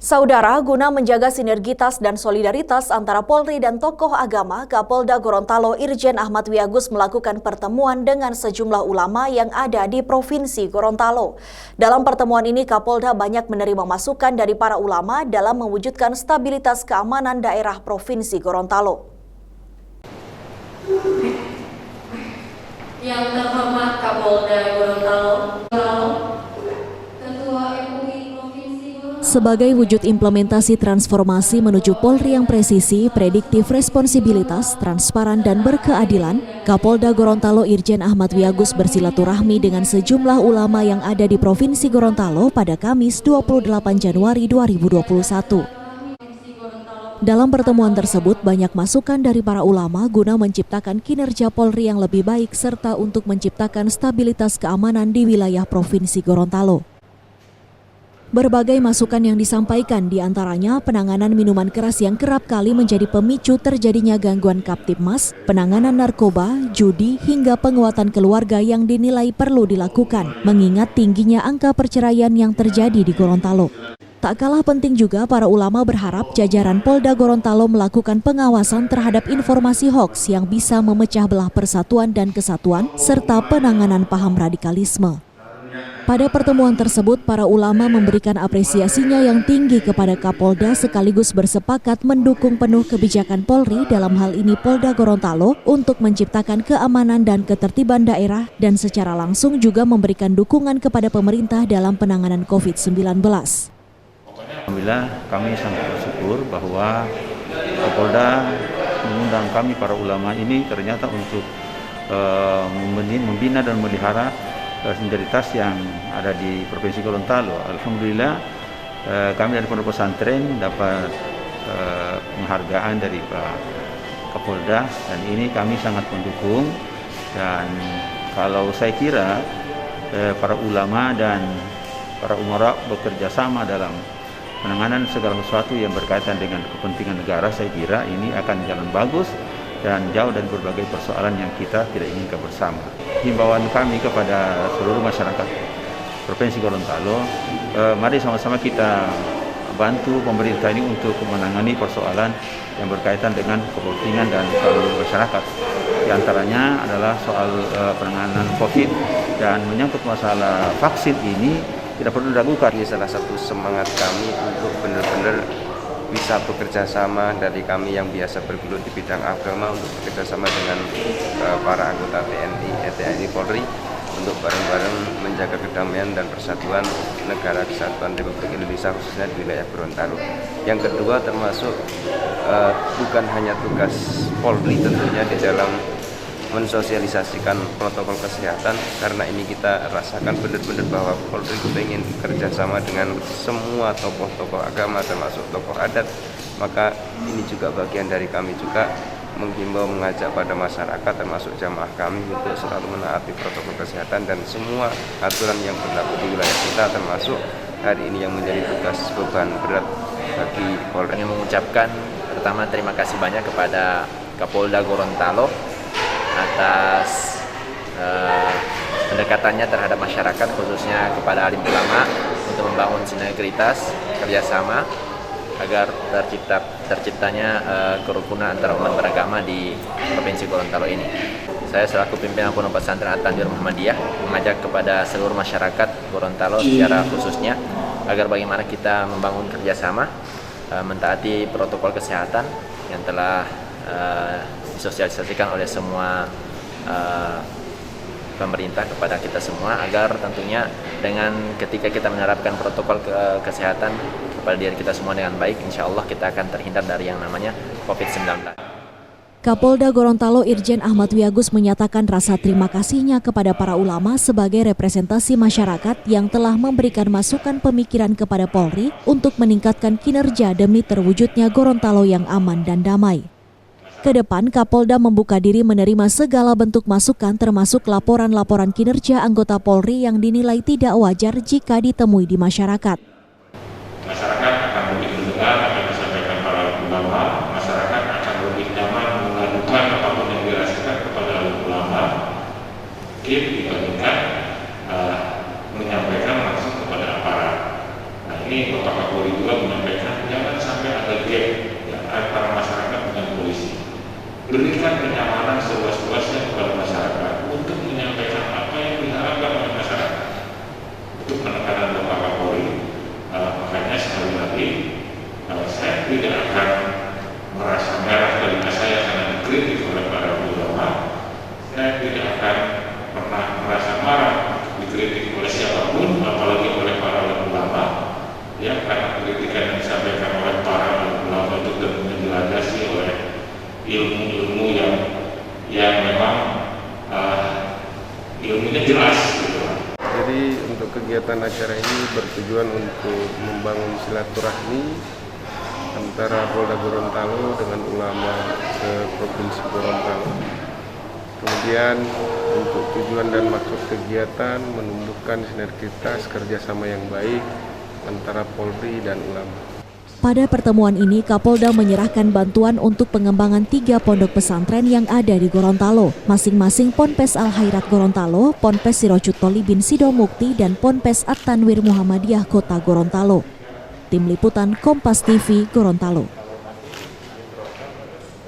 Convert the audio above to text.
Saudara, guna menjaga sinergitas dan solidaritas antara Polri dan tokoh agama, Kapolda Gorontalo Irjen Ahmad Wiyagus melakukan pertemuan dengan sejumlah ulama yang ada di Provinsi Gorontalo. Dalam pertemuan ini, Kapolda banyak menerima masukan dari para ulama dalam mewujudkan stabilitas keamanan daerah Provinsi Gorontalo. Yang terhormat Kapolda Gorontalo, sebagai wujud implementasi transformasi menuju Polri yang presisi, prediktif, responsibilitas, transparan, dan berkeadilan, Kapolda Gorontalo Irjen Ahmad Wiyagus bersilaturahmi dengan sejumlah ulama yang ada di Provinsi Gorontalo pada Kamis 28 Januari 2021. Dalam pertemuan tersebut, banyak masukan dari para ulama guna menciptakan kinerja Polri yang lebih baik serta untuk menciptakan stabilitas keamanan di wilayah Provinsi Gorontalo. Berbagai masukan yang disampaikan diantaranya penanganan minuman keras yang kerap kali menjadi pemicu terjadinya gangguan Kamtibmas, penanganan narkoba, judi, hingga penguatan keluarga yang dinilai perlu dilakukan, mengingat tingginya angka perceraian yang terjadi di Gorontalo. Tak kalah penting juga para ulama berharap jajaran Polda Gorontalo melakukan pengawasan terhadap informasi hoaks yang bisa memecah belah persatuan dan kesatuan, serta penanganan paham radikalisme. Pada pertemuan tersebut, para ulama memberikan apresiasinya yang tinggi kepada Kapolda sekaligus bersepakat mendukung penuh kebijakan Polri dalam hal ini Polda Gorontalo untuk menciptakan keamanan dan ketertiban daerah dan secara langsung juga memberikan dukungan kepada pemerintah dalam penanganan COVID-19. Alhamdulillah kami sangat bersyukur bahwa Kapolda mengundang kami para ulama ini ternyata untuk membina dan memelihara solidaritas yang ada di Provinsi Gorontalo. Alhamdulillah kami dari Pondok Pesantren dapat penghargaan dari Pak Kapolda dan ini kami sangat mendukung, dan kalau saya kira para ulama dan para umara bekerja sama dalam penanganan segala sesuatu yang berkaitan dengan kepentingan negara, saya kira ini akan jalan bagus dan jauh dari berbagai persoalan yang kita tidak inginkan bersama. Himbauan kami kepada seluruh masyarakat Provinsi Gorontalo, mari sama-sama kita bantu pemerintah ini untuk menangani persoalan yang berkaitan dengan kepentingan dan seluruh masyarakat. Di antaranya adalah soal penanganan COVID dan menyangkut masalah vaksin ini tidak perlu diragukan. Ini salah satu semangat kami untuk benar-benar bisa bekerja sama dari kami yang biasa bergelut di bidang agama untuk bekerja sama dengan para anggota TNI Polri untuk bareng-bareng menjaga kedamaian dan persatuan negara kesatuan Republik Indonesia khususnya di wilayah Gorontalo. Yang kedua termasuk bukan hanya tugas Polri tentunya di dalam mensosialisasikan protokol kesehatan, karena ini kita rasakan benar-benar bahwa Polri kita ingin kerjasama dengan semua tokoh-tokoh agama termasuk tokoh adat, maka ini juga bagian dari kami juga menghimbau mengajak pada masyarakat termasuk jamaah kami untuk selalu menaati protokol kesehatan dan semua aturan yang berlaku di wilayah kita, termasuk hari ini yang menjadi tugas beban berat bagi Polri. Kami mengucapkan pertama terima kasih banyak kepada Kapolda Gorontalo atas pendekatannya terhadap masyarakat, khususnya kepada alim ulama, untuk membangun sinergitas kerjasama agar terciptanya kerukunan antara umat beragama di Provinsi Gorontalo ini. Saya selaku pimpinan Pondok Pesantren At-Tanwir Muhammadiyah mengajak kepada seluruh masyarakat Gorontalo secara khususnya agar bagaimana kita membangun kerjasama, mentaati protokol kesehatan yang telah disosialisasikan oleh semua pemerintah kepada kita semua, agar tentunya dengan ketika kita menerapkan protokol kesehatan kepada diri kita semua dengan baik, insya Allah kita akan terhindar dari yang namanya COVID-19. Kapolda Gorontalo Irjen Ahmad Wiyagus menyatakan rasa terima kasihnya kepada para ulama sebagai representasi masyarakat yang telah memberikan masukan pemikiran kepada Polri untuk meningkatkan kinerja demi terwujudnya Gorontalo yang aman dan damai. Kedepan, Kapolda membuka diri menerima segala bentuk masukan termasuk laporan-laporan kinerja anggota Polri yang dinilai tidak wajar jika ditemui di masyarakat. Masyarakat akan lebih mendengar apa yang disampaikan para ulama, masyarakat akan lebih nyaman mengadukan apapun yang dirasakan kepada ulama, dibandingkan menyampaikan langsung kepada aparat. Nah, ini merupakan Kapolri juga menyampaikan jangan sampai ada gap ya, antara masyarakat dengan polisi. Berikan kenyamanan seluas-luasnya kepada masyarakat untuk menyampaikan apa yang diharapkan oleh masyarakat. Untuk penekanan Bapak Kapolri, makanya sekali lagi saya tidak akan merasa merah telinga saya karena dikritik oleh para ulama. Saya tidak akan pernah merasa marah dikritik oleh siapapun, apalagi oleh para ulama, ya, karena kritikan yang disampaikan oleh para ulama itu dilandasi oleh ilmu-ilmu yang memang ilmunya jelas. Gitu. Jadi untuk kegiatan acara ini bertujuan untuk membangun silaturahmi antara Polda Gorontalo dengan ulama Provinsi Gorontalo. Kemudian untuk tujuan dan maksud kegiatan menumbuhkan sinergitas kerjasama yang baik antara Polri dan ulama. Pada pertemuan ini, Kapolda menyerahkan bantuan untuk pengembangan 3 pondok pesantren yang ada di Gorontalo, masing-masing Ponpes Al-Khairat Gorontalo, Ponpes Sirojud Tholibin Sidomukti, dan Ponpes At-Tanwir Muhammadiyah Kota Gorontalo. Tim Liputan Kompas TV, Gorontalo.